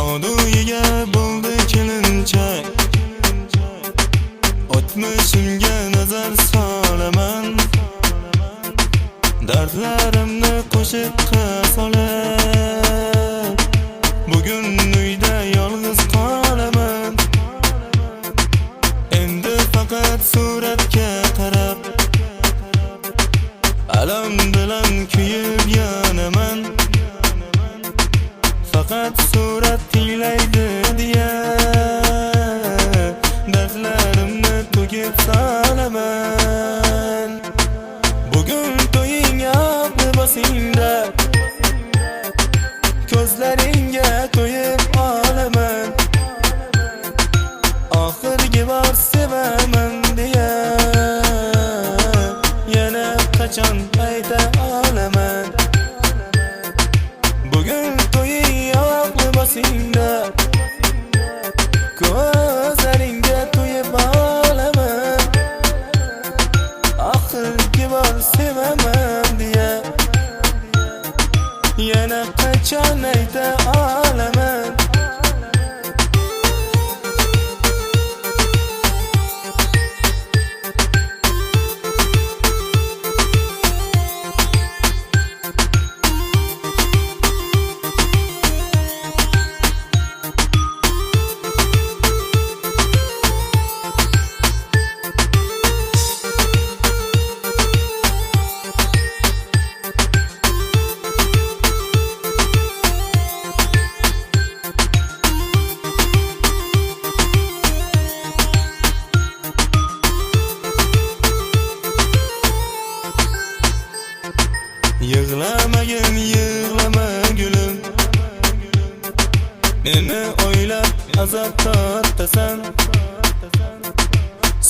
Oduyiga bo'ldi kelinchak, o'tmishimga nazar solaman. Dardlarimni qo'shiqqa solib, bugun uyda yolg'iz qolaman. Endi faqat suratga qarab, alam bilan kuyib yonaman. Faqat surat tinglaydi diye dardlarimni to'kib solaman. Bugun to'ying abdi bosingda, ko'zlaringga to'yib olaman. Oxirgi bor sevaman diye yana qachon ayta olaman. Bugun to'ying abdi bosingda, ko'zlaringga to'yib olaman. Oxirgi bor sevaman diye yana qachon ayta olaman. Yig'lamagin, yig'lama gulim, meni o'ylab azob tortasan.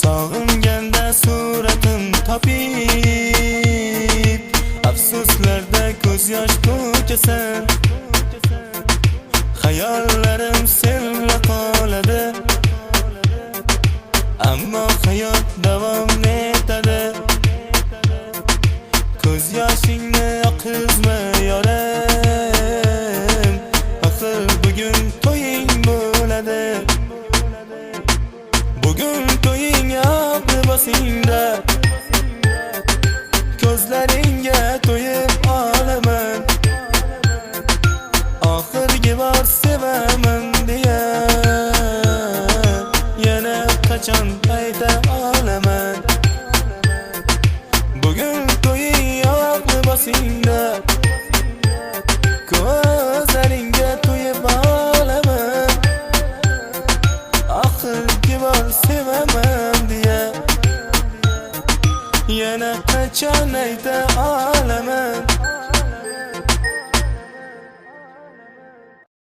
Sog'inganda suratim topib, afsuslarda ko'z yosh to'kasan. Xayollarim senla qoladi, ammo hayot davom etadi. Ko'z yoshingni oqizma yorim, axir bugun to'ying bo'ladi. Bugun to'ying abdi bosingda, ko'zlaringga to'yib olaman. Oxirgi bor sevaman diye yana qachon ayta olaman. Bugun to'ying abdi bosingda, ko'zlaringga to'yib olaman. Oxirgi bor sevaman diye yana qachon ayta